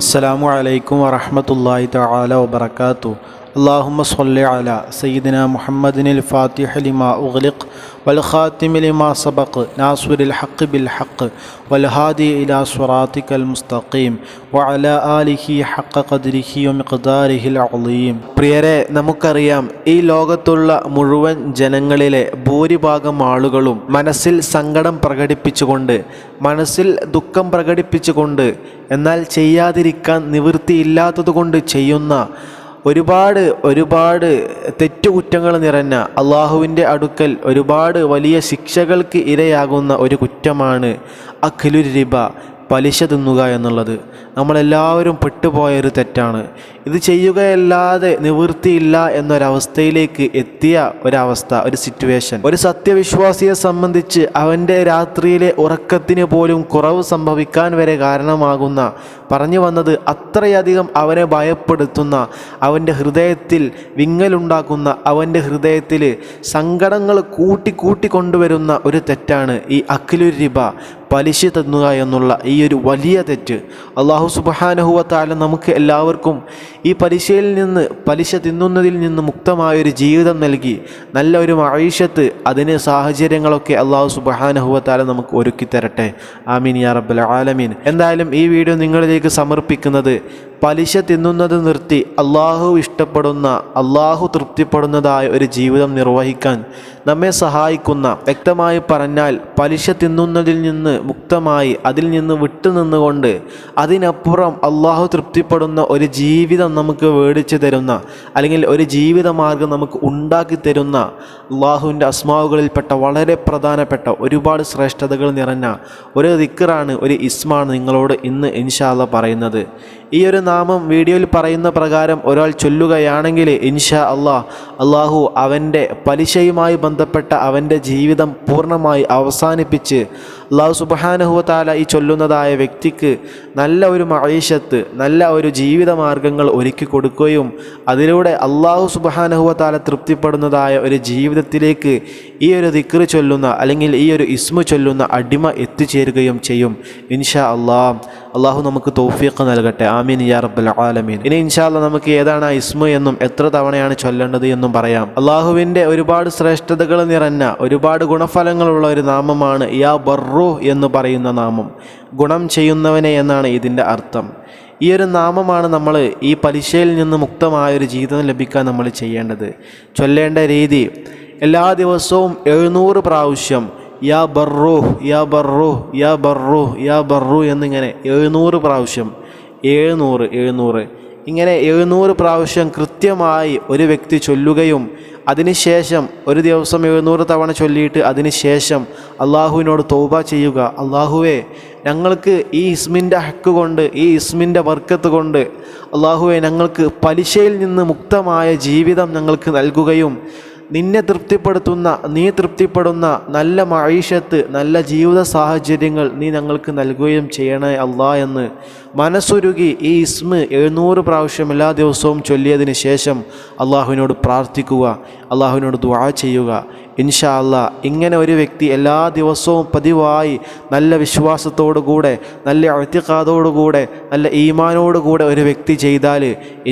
അസ്സലാമു അലൈക്കും വറഹ്മത്തുള്ളാഹി തആല വബറകാതുഹു. അല്ലാഹുമ്മ സ്വല്ലി അലാ സയ്യിദിനാ മുഹമ്മദിനിൽ ഫാത്തിഹി ലിമാ ഉഗ്ലിഖ് വൽ ഖാതിമി ലിമാ സബഖ് നാസിറിൽ ഹഖ് ബിൽ ഹഖ് വൽ ഹാദി ഇലാ സിറാത്തിക്കൽ മുസ്തഖീം വഅലാ ആലിഹി ഹഖ ഖദ്രിഹി വമിഖ്ദാരിഹിൽ അളീം. പ്രിയരെ, നമുക്കറിയാം, ഈ ലോകത്തുള്ള മുഴുവൻ ജനങ്ങളിലെ ഭൂരിഭാഗം ആളുകളും മനസ്സിൽ സങ്കടം പ്രകടിപ്പിച്ചുകൊണ്ട്, മനസ്സിൽ ദുഃഖം പ്രകടിപ്പിച്ചുകൊണ്ട്, എന്നാൽ ചെയ്യാതിരിക്കാൻ നിവൃത്തിയില്ലാത്തതുകൊണ്ട് ചെയ്യുന്ന ഒരുപാട് തെറ്റുകുറ്റങ്ങൾ നിറഞ്ഞ, അള്ളാഹുവിൻ്റെ അടുക്കൽ ഒരുപാട് വലിയ ശിക്ഷകൾക്ക് ഇരയാകുന്ന ഒരു കുറ്റമാണ് അഖ്ലുർ റിബ, പലിശ തിന്നുക എന്നുള്ളത്. നമ്മളെല്ലാവരും പെട്ടുപോയൊരു തെറ്റാണ്. ഇത് ചെയ്യുകയല്ലാതെ നിവൃത്തിയില്ല എന്നൊരവസ്ഥയിലേക്ക് എത്തിയ ഒരവസ്ഥ, ഒരു സിറ്റുവേഷൻ. ഒരു സത്യവിശ്വാസിയെ സംബന്ധിച്ച് അവൻ്റെ രാത്രിയിലെ ഉറക്കത്തിന് പോലും കുറവ് സംഭവിക്കാൻ വരെ കാരണമാകുന്ന, പറഞ്ഞു വന്നത് അത്രയധികം അവനെ ഭയപ്പെടുത്തുന്ന, അവൻ്റെ ഹൃദയത്തിൽ വിങ്ങലുണ്ടാക്കുന്ന, അവൻ്റെ ഹൃദയത്തിൽ സങ്കടങ്ങൾ കൂട്ടി കൊണ്ടുവരുന്ന ഒരു തെറ്റാണ് ഈ അഖ്ലുർ റിബ, പലിശ തിന്നുക എന്നുള്ള ഈ ഒരു വലിയ തെറ്റ്. അല്ലാഹു സുബ്ഹാനഹു വ തആല നമുക്ക് എല്ലാവർക്കും ഈ പലിശ തിന്നുന്നതിൽ നിന്ന് മുക്തമായൊരു ജീവിതം നൽകി, നല്ല ഒരു മഈശത്ത്, അതിന് സാഹചര്യങ്ങളൊക്കെ അല്ലാഹു സുബ്ഹാനഹു വ തആല നമുക്ക് ഒരുക്കി തരട്ടെ. ആമീൻ യാ റബ്ബൽ ആലമീൻ. എന്തായാലും ഈ വീഡിയോ നിങ്ങളിലേക്ക് സമർപ്പിക്കുന്നത് പലിശ തിന്നുന്നത് നിർത്തി അള്ളാഹു ഇഷ്ടപ്പെടുന്ന, അള്ളാഹു തൃപ്തിപ്പെടുന്നതായ ഒരു ജീവിതം നിർവഹിക്കാൻ നമ്മെ സഹായിക്കുന്ന, വ്യക്തമായി പറഞ്ഞാൽ പലിശ തിന്നുന്നതിൽ നിന്ന് മുക്തമായി, അതിൽ നിന്ന് വിട്ടുനിന്നുകൊണ്ട് അതിനപ്പുറം അള്ളാഹു തൃപ്തിപ്പെടുന്ന ഒരു ജീവിതം നമുക്ക് മേടിച്ചു തരുന്ന, അല്ലെങ്കിൽ ഒരു ജീവിതമാർഗം നമുക്ക് ഉണ്ടാക്കി തരുന്ന അള്ളാഹുവിൻ്റെ അസ്മാവുകളിൽപ്പെട്ട വളരെ പ്രധാനപ്പെട്ട ഒരുപാട് ശ്രേഷ്ഠതകൾ നിറഞ്ഞ ഒരു ദിക്റാണ്, ഒരു ഇസ്മാണ് നിങ്ങളോട് ഇന്ന് ഇൻഷാ അല്ലാഹ് പറയുന്നത്. ഈ ഒരു നാമം വീഡിയോയിൽ പറയുന്ന പ്രകാരം ഒരാൾ ചൊല്ലുകയാണെങ്കിൽ ഇൻഷാ അല്ലാഹ് അള്ളാഹു അവൻ്റെ പലിശയുമായി ബന്ധപ്പെട്ട അവൻ്റെ ജീവിതം പൂർണ്ണമായി അവസാനിപ്പിച്ച് അല്ലാഹു സുബ്ഹാനഹു വ തആല ഈ ചൊല്ലുന്നതായ വ്യക്തിക്ക് നല്ല ഒരു മഈശത്ത്, നല്ല ഒരു ജീവിത മാർഗങ്ങൾ ഒരുക്കി കൊടുക്കുകയും അതിലൂടെ അല്ലാഹു സുബ്ഹാനഹു വ തആല തൃപ്തിപ്പെടുന്നതായ ഒരു ജീവിതത്തിലേക്ക് ഈ ഒരു ദിക്ർ ചൊല്ലുന്ന, അല്ലെങ്കിൽ ഈ ഒരു ഇസ്മു ചൊല്ലുന്ന അടിമ എത്തിച്ചേരുകയും ചെയ്യും ഇൻഷാ അല്ലാഹ്. അള്ളാഹു നമുക്ക് തൗഫീഖ് നൽകട്ടെ. ആമീൻ യാ റബ്ബൽ ആലമീൻ. ഇനി ഇൻഷാ അല്ലാഹ് നമുക്ക് ഏതാണ് ആ ഇസ്മു എന്നും എത്ര തവണയാണ് ചൊല്ലേണ്ടത് എന്നും പറയാം. അള്ളാഹുവിൻ്റെ ഒരുപാട് ശ്രേഷ്ഠതകൾ നിറഞ്ഞ, ഒരുപാട് ഗുണഫലങ്ങളുള്ള ഒരു നാമമാണ് യാ ബർറു എന്ന് പറയുന്ന നാമം. ഗുണം ചെയ്യുന്നവനെ എന്നാണ് ഇതിൻ്റെ അർത്ഥം. ഈ ഒരു നാമമാണ് നമ്മൾ ഈ പലിശയിൽ നിന്ന് മുക്തമായൊരു ജീവിതം ലഭിക്കാൻ നമ്മൾ ചെയ്യേണ്ടത്. ചൊല്ലേണ്ട രീതി, എല്ലാ ദിവസവും 700 പ്രാവശ്യം യാ ബർറു യാ ബർറു യാ ബർറു യാ ബർറു എന്നിങ്ങനെ 700 പ്രാവശ്യം, 700 ഇങ്ങനെ 700 പ്രാവശ്യം കൃത്യമായി ഒരു വ്യക്തി ചൊല്ലുകയും അതിനുശേഷം ഒരു ദിവസം 700 തവണ ചൊല്ലിയിട്ട് അതിനുശേഷം അള്ളാഹുവിനോട് തൗബ ചെയ്യുക. അള്ളാഹുവേ, ഞങ്ങൾക്ക് ഈ ഇസ്മിൻ്റെ ഹക്ക് കൊണ്ട്, ഈ ഇസ്മിൻ്റെ ബർക്കത്ത് കൊണ്ട് അള്ളാഹുവേ, ഞങ്ങൾക്ക് പലിശയിൽ നിന്ന് മുക്തമായ ജീവിതം ഞങ്ങൾക്ക് നൽകുകയും നിന്നെ തൃപ്തിപ്പെടുത്തുന്ന, നീ തൃപ്തിപ്പെടുന്ന നല്ല മഈശത്ത്, നല്ല ജീവിത സാഹചര്യങ്ങൾ നീ ഞങ്ങൾക്ക് നൽകുകയും ചെയ്യണേ അല്ലാ എന്ന് മനസ്സുരുകി ഈ ഇസ്മ് 700 പ്രാവശ്യം എല്ലാ ദിവസവും ചൊല്ലിയതിന് ശേഷം അള്ളാഹുവിനോട് പ്രാർത്ഥിക്കുക, അള്ളാഹുവിനോട് ദുആ ചെയ്യുക. ഇൻഷാ അല്ലാഹ് ഇങ്ങനെ ഒരു വ്യക്തി എല്ലാ ദിവസവും പതിവായി നല്ല വിശ്വാസത്തോടുകൂടെ, നല്ല ഇഅ്തിഖാദോടുകൂടെ, നല്ല ഈമാനോടുകൂടെ ഒരു വ്യക്തി ചെയ്താൽ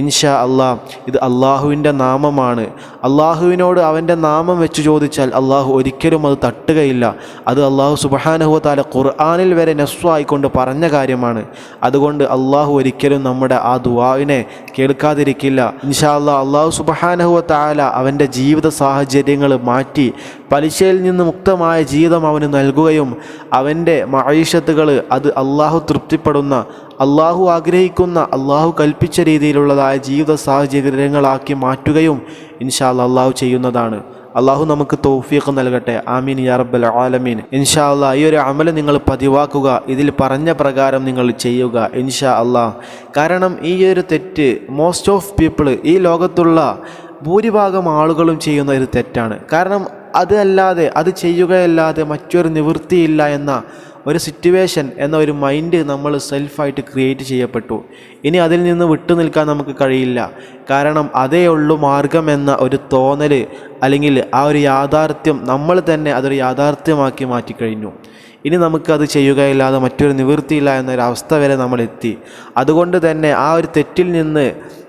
ഇൻഷാ അല്ലാഹ് ഇത് അള്ളാഹുവിൻ്റെ നാമമാണ്. അള്ളാഹുവിനോട് അവൻ്റെ നാമം വെച്ച് ചോദിച്ചാൽ അള്ളാഹു ഒരിക്കലും അത് തട്ടുകയില്ല. അത് അള്ളാഹു സുബ്ഹാനഹു വ തആല ഖുർആനിൽ വരെ നസ്വായിക്കൊണ്ട് പറഞ്ഞ കാര്യമാണ്. അതുകൊണ്ട് അള്ളാഹു ഒരിക്കലും നമ്മുടെ ആ ദുആവിനെ കേൾക്കാതിരിക്കില്ല. ഇൻഷാ അല്ലാഹ് അള്ളാഹു സുബ്ഹാനഹു വ തആല അവൻ്റെ ജീവിത സാഹചര്യങ്ങൾ മാറ്റി പലിശയിൽ നിന്ന് മുക്തമായ ജീവിതം അവന് നൽകുകയും അവൻ്റെ മഈശത്തുകൾ അത് അള്ളാഹു തൃപ്തിപ്പെടുന്ന, അള്ളാഹു ആഗ്രഹിക്കുന്ന, അള്ളാഹു കൽപ്പിച്ച രീതിയിലുള്ളതായ ജീവിത സാഹചര്യങ്ങളാക്കി മാറ്റുകയും ഇൻഷാ അല്ലാഹ് അള്ളാഹു ചെയ്യുന്നതാണ്. അള്ളാഹു നമുക്ക് തൗഫീഖ് നൽകട്ടെ. ആമീൻ യാ റബ്ബൽ ആലമീൻ. ഇൻഷാ അല്ലാഹ് ഈ ഒരു അമൽ നിങ്ങൾ പതിവാക്കുക, ഇതിൽ പറഞ്ഞ പ്രകാരം നിങ്ങൾ ചെയ്യുക ഇൻഷാ അല്ലാഹ്. കാരണം ഈ ഒരു തെറ്റ് മോസ്റ്റ് ഓഫ് പീപ്പിൾ, ഈ ലോകത്തുള്ള ഭൂരിഭാഗം ആളുകളും ചെയ്യുന്ന ഒരു തെറ്റാണ്. കാരണം അത് ചെയ്യുകയല്ലാതെ മറ്റൊരു നിവൃത്തിയില്ല എന്ന ഒരു സിറ്റുവേഷൻ എന്ന ഒരു മൈൻഡ് നമ്മൾ സെൽഫായിട്ട് ക്രിയേറ്റ് ചെയ്യപ്പെട്ടു. ഇനി അതിൽ നിന്ന് വിട്ടു നിൽക്കാൻ നമുക്ക് കഴിയില്ല. കാരണം അതേ ഉള്ളൂ മാർഗം എന്ന ഒരു തോന്നൽ അല്ലെങ്കിൽ ആ ഒരു യാഥാർത്ഥ്യം നമ്മൾ തന്നെ അതൊരു യാഥാർത്ഥ്യമാക്കി മാറ്റിക്കഴിഞ്ഞു. ഇനി നമുക്കത് ചെയ്യുകയില്ലാതെ മറ്റൊരു നിവൃത്തിയില്ല എന്നൊരവസ്ഥ വരെ നമ്മൾ എത്തി. അതുകൊണ്ട് തന്നെ ആ ഒരു തെറ്റിൽ നിന്ന്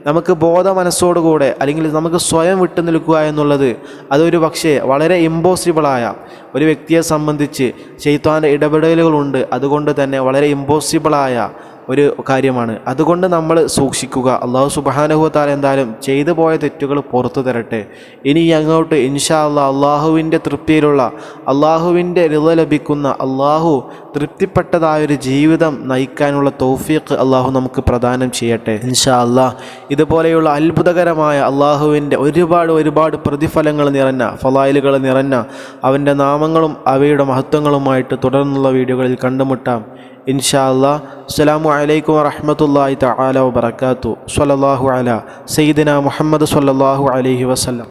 നമുക്ക് ബോധ മനസ്സോടുകൂടെ അല്ലെങ്കിൽ നമുക്ക് സ്വയം വിട്ടു നിൽക്കുക എന്നുള്ളത് അതൊരു പക്ഷേ വളരെ ഇമ്പോസിബിളായ ഒരു വ്യക്തിയെ സംബന്ധിച്ച് ശൈത്താൻ്റെ ഇടപെടലുകളുണ്ട്. അതുകൊണ്ട് തന്നെ വളരെ ഇമ്പോസിബിളായ ഒരു കാര്യമാണ്. അതുകൊണ്ട് നമ്മൾ സൂക്ഷിക്കുക. അള്ളാഹു സുബ്ഹാനഹു വ തആല എന്തായാലും ചെയ്തു പോയ തെറ്റുകൾ പുറത്തു തരട്ടെ. ഇനി അങ്ങോട്ട് ഇൻഷാ അല്ലാഹ് അള്ളാഹുവിൻ്റെ തൃപ്തിയിലുള്ള, അള്ളാഹുവിൻ്റെ റിള ലഭിക്കുന്ന, അള്ളാഹു തൃപ്തിപ്പെട്ടതായൊരു ജീവിതം നയിക്കാനുള്ള തൗഫീഖ് അള്ളാഹു നമുക്ക് പ്രദാനം ചെയ്യട്ടെ ഇൻഷാ അല്ലാഹ്. ഇതുപോലെയുള്ള അത്ഭുതകരമായ അള്ളാഹുവിൻ്റെ ഒരുപാട് പ്രതിഫലങ്ങൾ നിറഞ്ഞ, ഫളായിലുകൾ നിറഞ്ഞ അവൻ്റെ നാമങ്ങളും അവയുടെ മഹത്വങ്ങളുമായിട്ട് തുടർന്നുള്ള വീഡിയോകളിൽ കണ്ടുമുട്ടാം ഇൻഷാ അല്ലാഹ്. അസ്സലാമു അലൈക്കും വറഹ്മത്തുള്ളാഹി തആല വബറകാതുഹു. സ്വല്ലല്ലാഹു അലാ സയ്യിദിനാ മുഹമ്മദ് സ്വല്ലല്ലാഹു അലൈഹി വസല്ലം.